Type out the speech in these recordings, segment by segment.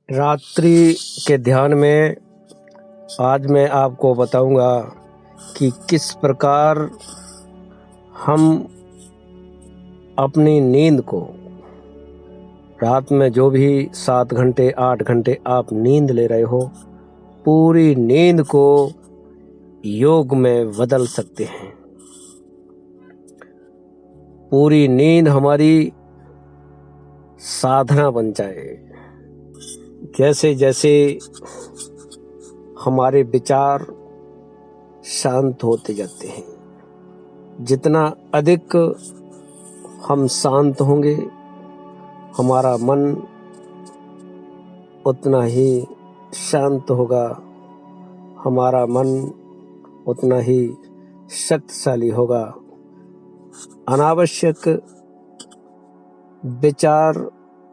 रात्रि के ध्यान में आज मैं आपको बताऊंगा कि किस प्रकार हम अपनी नींद को रात में जो भी 7 घंटे 8 घंटे आप नींद ले रहे हो, पूरी नींद को योग में बदल सकते हैं। पूरी नींद हमारी साधना बन जाए। जैसे जैसे हमारे विचार शांत होते जाते हैं, जितना अधिक हम शांत होंगे, हमारा मन उतना ही शांत होगा, हमारा मन उतना ही शक्तिशाली होगा। अनावश्यक विचार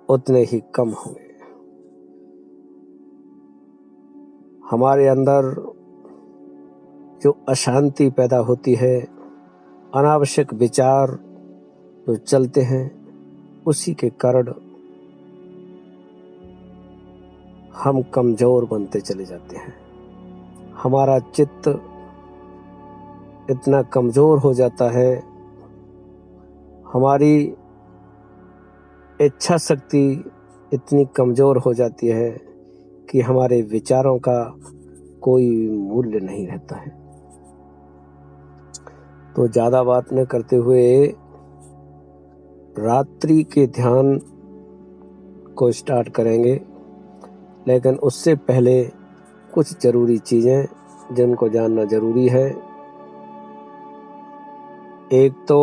उतने ही कम होंगे। हमारे अंदर जो अशांति पैदा होती है, अनावश्यक विचार जो चलते हैं, उसी के कारण हम कमजोर बनते चले जाते हैं। हमारा चित्त इतना कमजोर हो जाता है, हमारी इच्छा शक्ति इतनी कमजोर हो जाती है कि हमारे विचारों का कोई मूल्य नहीं रहता है। तो ज़्यादा बात न करते हुए रात्रि के ध्यान को स्टार्ट करेंगे, लेकिन उससे पहले कुछ ज़रूरी चीज़ें जिनको जानना ज़रूरी है। एक तो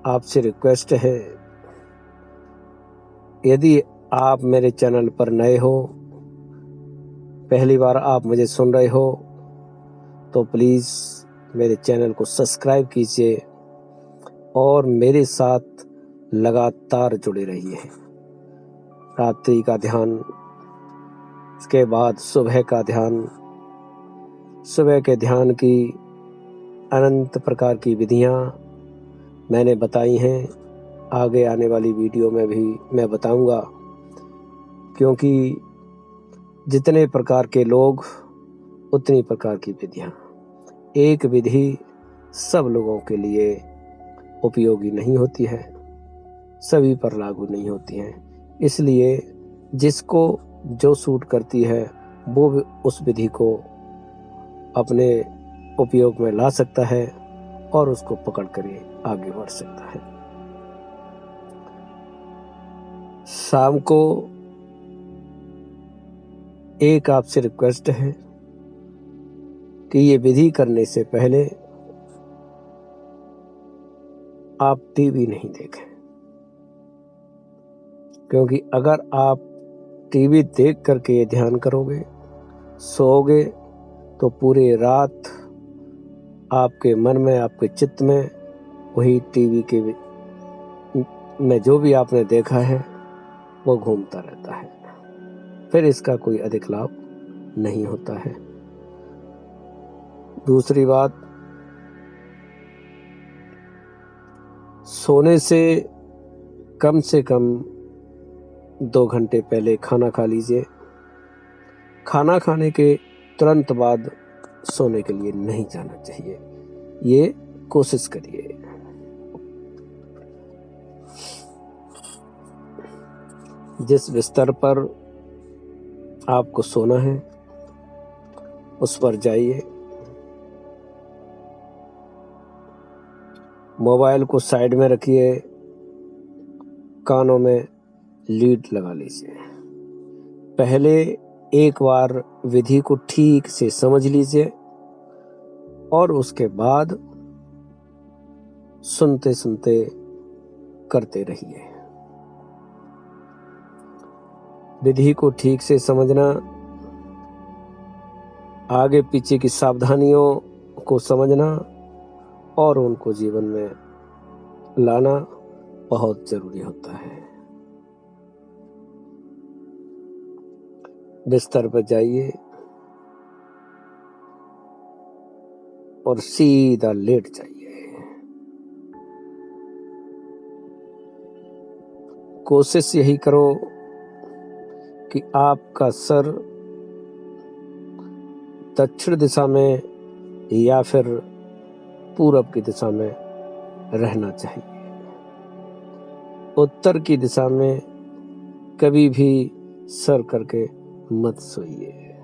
आपसे रिक्वेस्ट है, यदि आप मेरे चैनल पर नए हो, पहली बार आप मुझे सुन रहे हो, तो प्लीज़ मेरे चैनल को सब्सक्राइब कीजिए और मेरे साथ लगातार जुड़े रहिए। रात्रि का ध्यान, इसके बाद सुबह का ध्यान। सुबह के ध्यान की अनंत प्रकार की विधियां मैंने बताई हैं, आगे आने वाली वीडियो में भी मैं बताऊंगा, क्योंकि जितने प्रकार के लोग उतनी प्रकार की विधियां। एक विधि सब लोगों के लिए उपयोगी नहीं होती है, सभी पर लागू नहीं होती है। इसलिए जिसको जो सूट करती है वो उस विधि को अपने उपयोग में ला सकता है और उसको पकड़ कर आगे बढ़ सकता है। शाम को एक आपसे रिक्वेस्ट है कि ये विधि करने से पहले आप टीवी नहीं देखें, क्योंकि अगर आप टीवी देख करके ये ध्यान करोगे, सोओगे, तो पूरी रात आपके मन में, आपके चित्त में वही टीवी के में जो भी आपने देखा है वो घूमता रहता है, फिर इसका कोई अधिक लाभ नहीं होता है। दूसरी बात, सोने से कम 2 घंटे पहले खाना खा लीजिए। खाना खाने के तुरंत बाद सोने के लिए नहीं जाना चाहिए, ये कोशिश करिए। जिस बिस्तर पर आपको सोना है उस पर जाइए, मोबाइल को साइड में रखिए, कानों में लीड लगा लीजिए। पहले एक बार विधि को ठीक से समझ लीजिए और उसके बाद सुनते सुनते करते रहिए। विधि को ठीक से समझना, आगे पीछे की सावधानियों को समझना और उनको जीवन में लाना बहुत जरूरी होता है। बिस्तर पर जाइए और सीधा लेट जाइए। कोशिश यही करो कि आपका सर दक्षिण दिशा में या फिर पूरब की दिशा में रहना चाहिए। उत्तर की दिशा में कभी भी सर करके मत सोइए।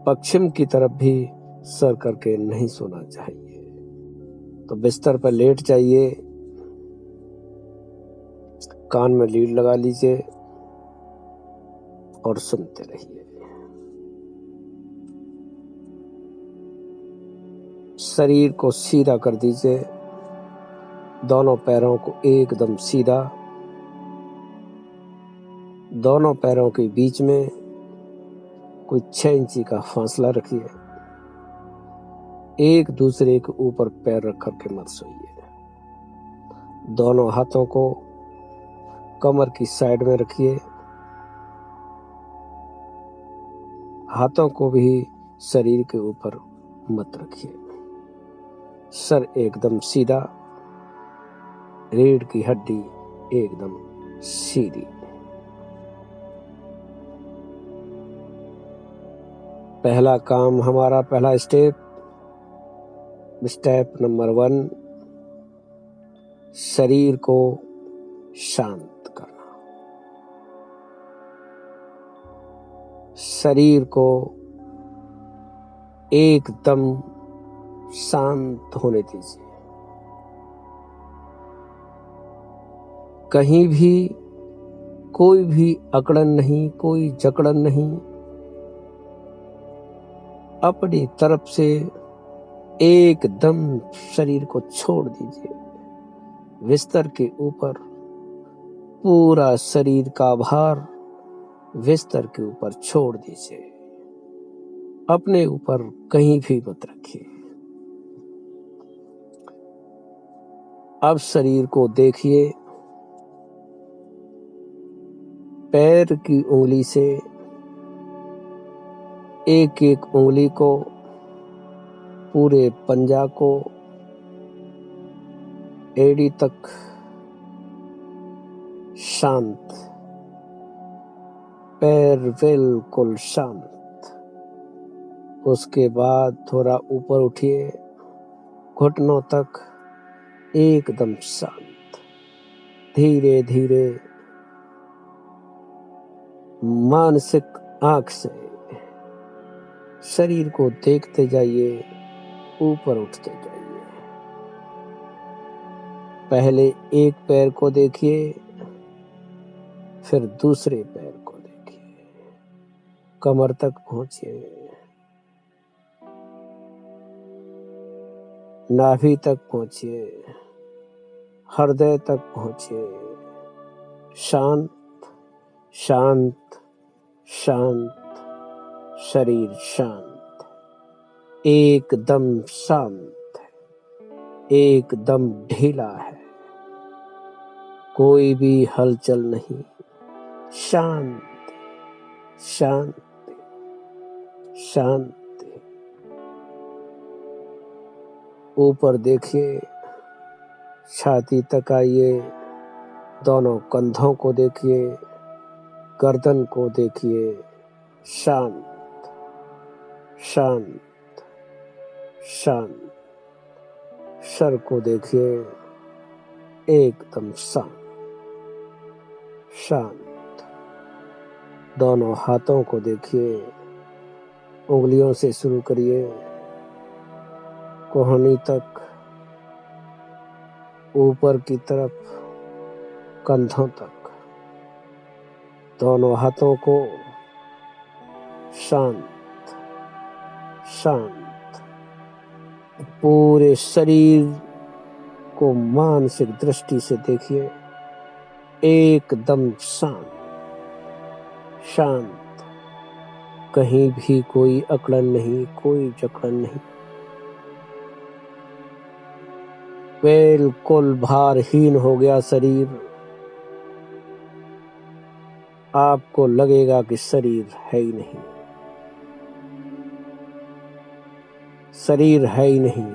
पश्चिम की तरफ भी सर करके नहीं सोना चाहिए। तो बिस्तर पर लेट जाइए, कान में लीड लगा लीजिए और सुनते रहिए। शरीर को सीधा कर दीजिए, दोनों पैरों को एकदम सीधा। दोनों पैरों के बीच में कोई 6 इंची का फासला रखिए। एक दूसरे के ऊपर पैर रख करके मत सोइए। दोनों हाथों को कमर की साइड में रखिए। हाथों को भी शरीर के ऊपर मत रखिए। सर एकदम सीधा, रीढ़ की हड्डी एकदम सीधी। पहला काम हमारा, पहला स्टेप नंबर 1, शरीर को शांत करना। शरीर को एकदम शांत होने दीजिए। कहीं भी कोई भी अकड़न नहीं, कोई जकड़न नहीं। अपनी तरफ से एकदम शरीर को छोड़ दीजिए। बिस्तर के ऊपर पूरा शरीर का भार बिस्तर के ऊपर छोड़ दीजिए। अपने ऊपर कहीं भी मत रखिए। अब शरीर को देखिए। पैर की उंगली से एक एक उंगली को, पूरे पंजा को, एड़ी तक शांत। पैर बिल्कुल शांत। उसके बाद थोड़ा ऊपर उठिए, घुटनों तक एकदम शांत। धीरे धीरे मानसिक आंख से शरीर को देखते जाइए, ऊपर उठते जाइए। पहले एक पैर को देखिए, फिर दूसरे पैर को देखिए। कमर तक पहुंचिए, नाभि तक पहुंचिए, हृदय तक पहुंचिए। शांत शांत शांत, शरीर शांत, एकदम शांत है, एकदम ढीला है। कोई भी हलचल नहीं। शांत शांत शांति। ऊपर देखिए, छाती तक आइए, दोनों कंधों को देखिए, गर्दन को देखिए। शांत शांत शांत। सर को देखिए, एकदम शांत शांत। दोनों हाथों को देखिए, उंगलियों से शुरू करिए, कोहनी तक, ऊपर की तरफ, कंधों तक। दोनों हाथों को शांत शांत। पूरे शरीर को मानसिक दृष्टि से देखिए, एकदम शांत शांत। कहीं भी कोई अकड़न नहीं, कोई जकड़न नहीं। बिल्कुल भारहीन हो गया शरीर। आपको लगेगा कि शरीर है ही नहीं, शरीर है ही नहीं।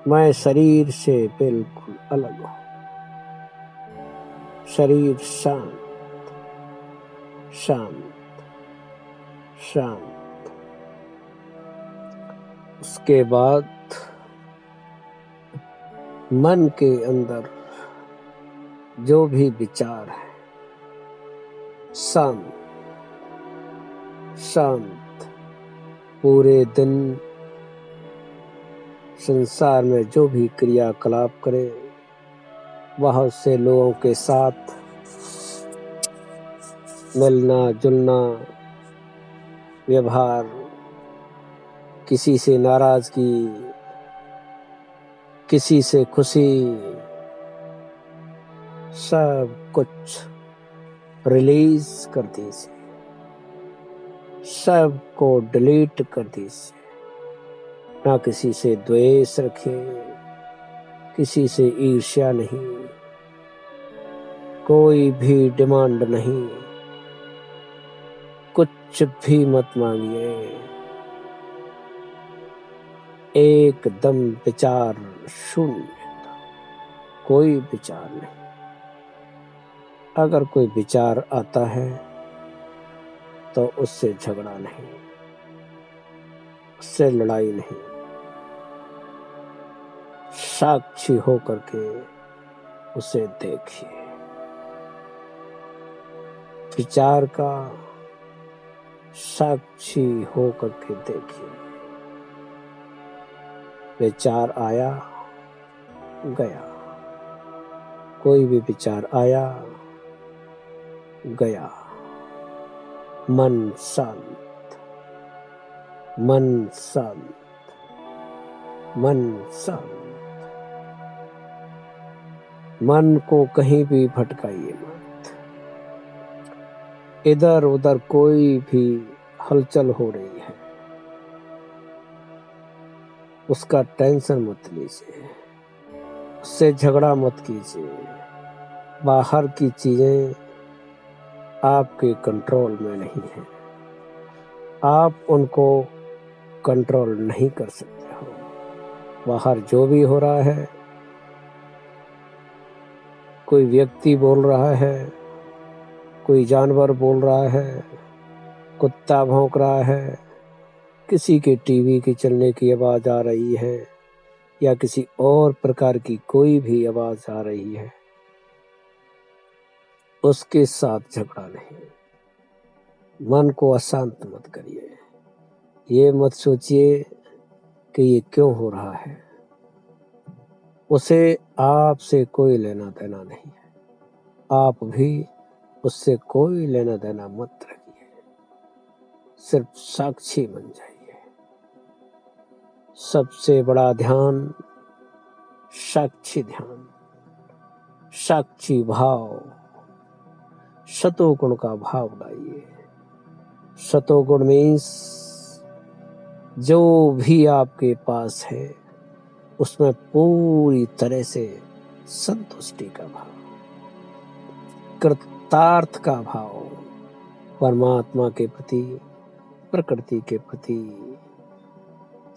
मैं शरीर से बिल्कुल अलग हूं। शरीर शांत शांत शांत। उसके बाद मन के अंदर जो भी विचार है शांत शांत। पूरे दिन संसार में जो भी क्रियाकलाप करे, बहुत से लोगों के साथ मिलना जुलना, व्यवहार, किसी से नाराजगी, किसी से खुशी, सब कुछ रिलीज कर दीजिए, सब को डिलीट कर दीजिए। ना किसी से द्वेष रखें, किसी से ईर्ष्या नहीं, कोई भी डिमांड नहीं, कुछ भी मत मांगिए। एकदम विचार शून्य, कोई विचार नहीं। अगर कोई विचार आता है तो उससे झगड़ा नहीं, उससे लड़ाई नहीं, साक्षी होकर के उसे देखिए। विचार का साक्षी होकर के देखिए। विचार आया गया, कोई भी विचार आया गया। मन शांत, मन शांत, मन शांत। मन को कहीं भी भटकाइए मत। इधर उधर कोई भी हलचल हो रही है, उसका टेंशन मत लीजिए, उससे झगड़ा मत कीजिए। बाहर की चीजें आपके कंट्रोल में नहीं है, आप उनको कंट्रोल नहीं कर सकते हो। बाहर जो भी हो रहा है, कोई व्यक्ति बोल रहा है, कोई जानवर बोल रहा है, कुत्ता भौंक रहा है, किसी के टीवी के चलने की आवाज आ रही है, या किसी और प्रकार की कोई भी आवाज आ रही है, उसके साथ झगड़ा नहीं। मन को अशांत मत करिए। ये मत सोचिए कि ये क्यों हो रहा है, उसे आपसे कोई लेना देना नहीं है। आप भी उससे कोई लेना देना मत रखिए, सिर्फ साक्षी बन जाइए। सबसे बड़ा ध्यान साक्षी ध्यान, साक्षी भाव, सतोगुण का भाव लाइए। सतोगुण मीन्स जो भी आपके पास है उसमें पूरी तरह से संतुष्टि का भाव, कृतार्थ का भाव, परमात्मा के प्रति, प्रकृति के प्रति,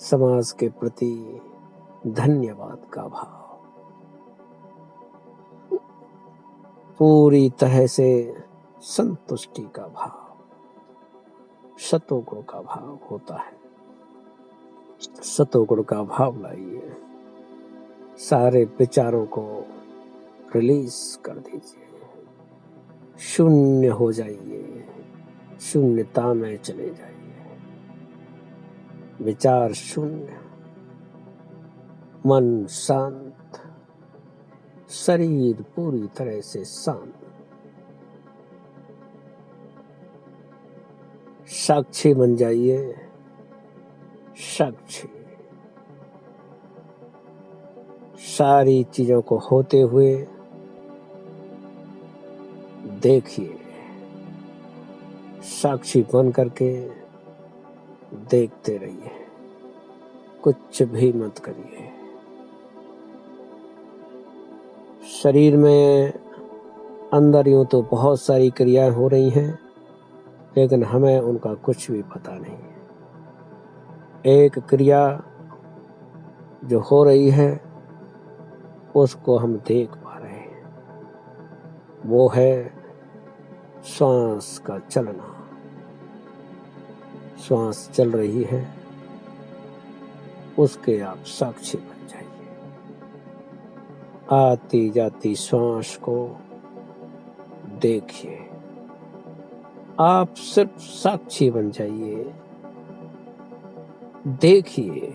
समाज के प्रति धन्यवाद का भाव, पूरी तरह से संतुष्टि का भाव, सतोगुण का भाव होता है। सतोगुण का भाव लाइए, सारे विचारों को रिलीज कर दीजिए, शून्य हो जाइए, शून्यता में चले जाइए। विचार शून्य, मन शांत, शरीर पूरी तरह से शांत। साक्षी बन जाइए, साक्षी। सारी चीजों को होते हुए देखिए, साक्षी बन करके देखते रहिए, कुछ भी मत करिए। शरीर में अंदर यूं तो बहुत सारी क्रियाएं हो रही हैं, लेकिन हमें उनका कुछ भी पता नहीं। एक क्रिया जो हो रही है उसको हम देख पा रहे हैं, वो है श्वास का चलना। श्वास चल रही है, उसके आप साक्षी बन जाइए। आती जाती श्वास को देखिए, आप सिर्फ साक्षी बन जाइए। देखिए,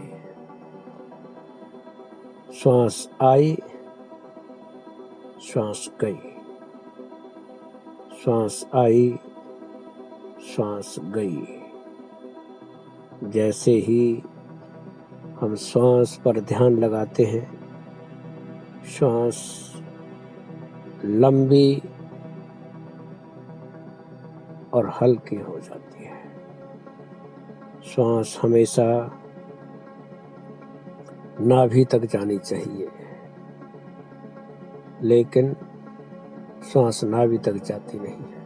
श्वास आई, श्वास गई, श्वास आई, श्वास गई। जैसे ही हम श्वास पर ध्यान लगाते हैं, श्वास लंबी और हल्की हो जाती है। श्वास हमेशा नाभि तक जानी चाहिए, लेकिन श्वास नाभि तक जाती नहीं है।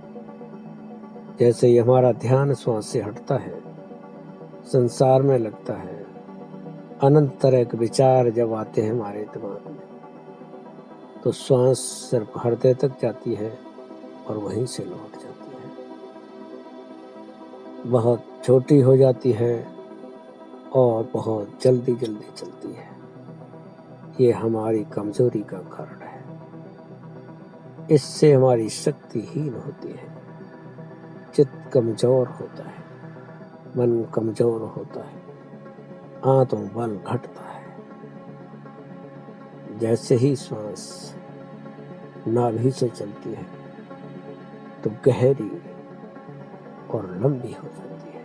जैसे ही हमारा ध्यान श्वास से हटता है, संसार में लगता है, अनंत तरह के विचार जब आते हैं हमारे दिमाग में, तो श्वास सिर्फ हृदय तक जाती है और वहीं से लौट जाती है। बहुत छोटी हो जाती है और बहुत जल्दी जल्दी चलती है। ये हमारी कमजोरी का कारण है। इससे हमारी शक्ति हीन होती है, चित्त कमजोर होता है, मन कमजोर होता है, आत्मबल घटता है। जैसे ही श्वास नाभि से चलती है तो गहरी और लंबी हो जाती है,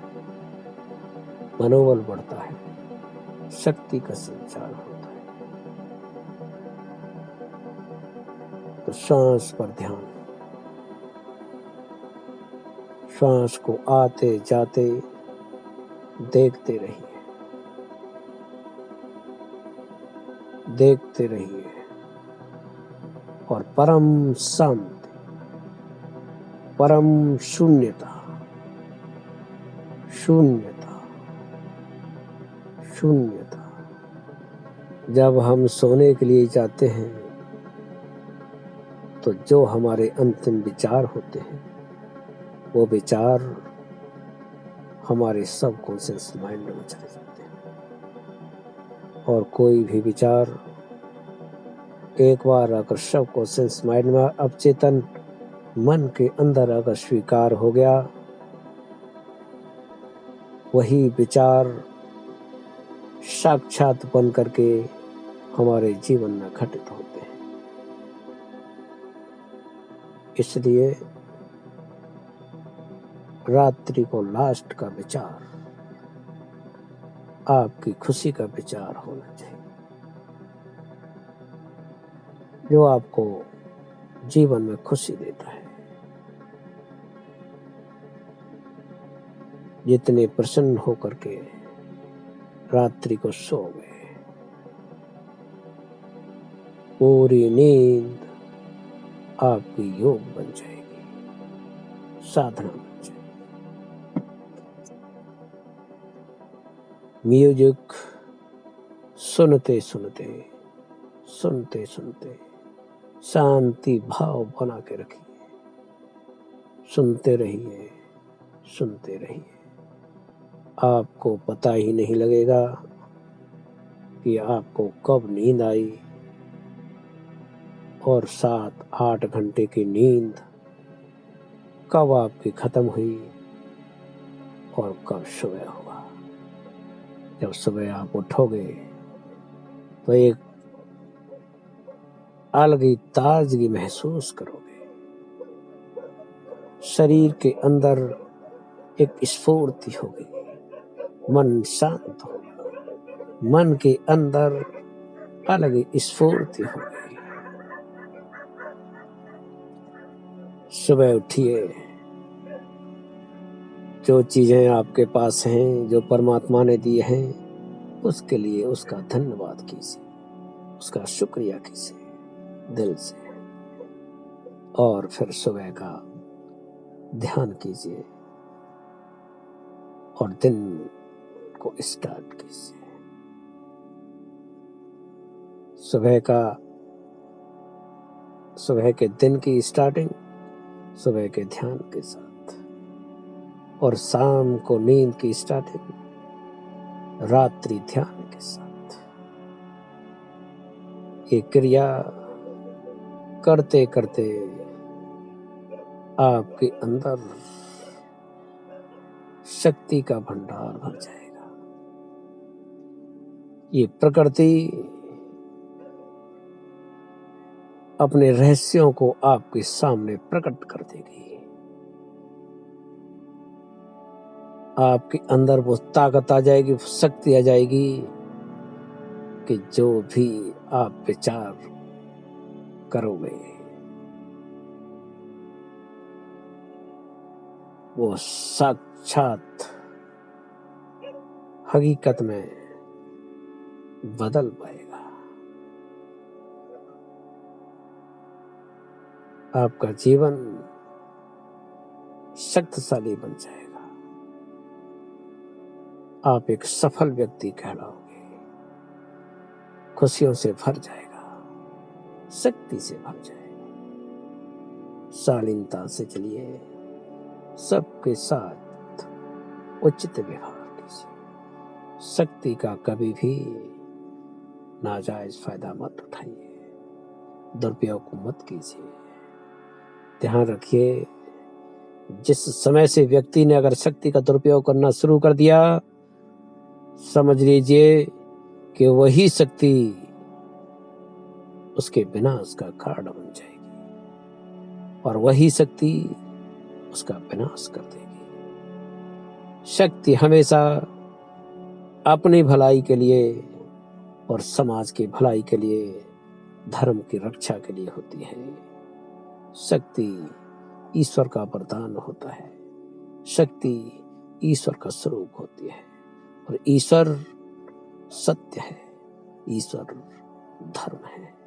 मनोबल बढ़ता है, शक्ति का संचार होता है। तो श्वास पर ध्यान, श्वास को आते जाते देखते रहिए, देखते रहिए। और परम शांति, परम शून्यता, शून्यता, शून्यता। जब हम सोने के लिए जाते हैं तो जो हमारे अंतिम विचार होते हैं, वो विचार हमारे सबकॉन्शियस माइंड में चले जाते हैं। और कोई भी विचार एक बार अगर सबकॉन्शियस माइंड में, अवचेतन मन के अंदर अगर स्वीकार हो गया, वही विचार साक्षात बन करके हमारे जीवन में घटित होते हैं। इसलिए रात्रि को लास्ट का विचार आपकी खुशी का विचार होना चाहिए, जो आपको जीवन में खुशी देता है। जितने प्रसन्न होकर के रात्रि को सो गए, पूरी नींद आपकी योग बन जाएगी, साधना बन जाएगी। म्यूजिक सुनते सुनते, सुनते सुनते शांति भाव बना के रखिए। सुनते रहिए, सुनते रहिए। आपको पता ही नहीं लगेगा कि आपको कब नींद आई, और 7-8 घंटे की नींद कब आपकी खत्म हुई और कब सुबह हुआ। जब सुबह आप उठोगे तो एक अलग ही ताजगी महसूस करोगे। शरीर के अंदर एक स्फूर्ति होगी, मन शांत होगा, मन के अंदर अलग ही स्फूर्ति होगी। सुबह उठिए, जो चीजें आपके पास हैं, जो परमात्मा ने दी हैं, उसके लिए उसका धन्यवाद कीजिए, उसका शुक्रिया कीजिए दिल से। और फिर सुबह का ध्यान कीजिए और दिन को स्टार्ट कीजिए। सुबह का सुबह के दिन की स्टार्टिंग सुबह के ध्यान के साथ और शाम को नींद की स्टार्टिंग रात्रि ध्यान के साथ। ये क्रिया करते करते आपके अंदर शक्ति का भंडार भर जाएगा। ये प्रकृति अपने रहस्यों को आपके सामने प्रकट कर देगी। आपके अंदर वो ताकत आ जाएगी, शक्ति आ जाएगी कि जो भी आप विचार करोगे वो साक्षात हकीकत में बदल पाएगा। आपका जीवन शक्तिशाली बन जाएगा। आप एक सफल व्यक्ति कहलाओगे। खुशियों से भर जाएगा, शक्ति से भर जाएगा। शालीनता से चलिए, सबके साथ उचित व्यवहार कीजिए। शक्ति का कभी भी नाजायज फायदा मत उठाइए, दुरुपयोग मत कीजिए। ध्यान रखिए, जिस समय से व्यक्ति ने अगर शक्ति का दुरुपयोग करना शुरू कर दिया, समझ लीजिए कि वही शक्ति उसके विनाश का कारण बन जाएगी और वही शक्ति उसका विनाश कर देगी। शक्ति हमेशा अपनी भलाई के लिए और समाज की भलाई के लिए, धर्म की रक्षा के लिए होती है। शक्ति ईश्वर का वरदान होता है। शक्ति ईश्वर का स्वरूप होती है और ईश्वर सत्य है, ईश्वर धर्म है।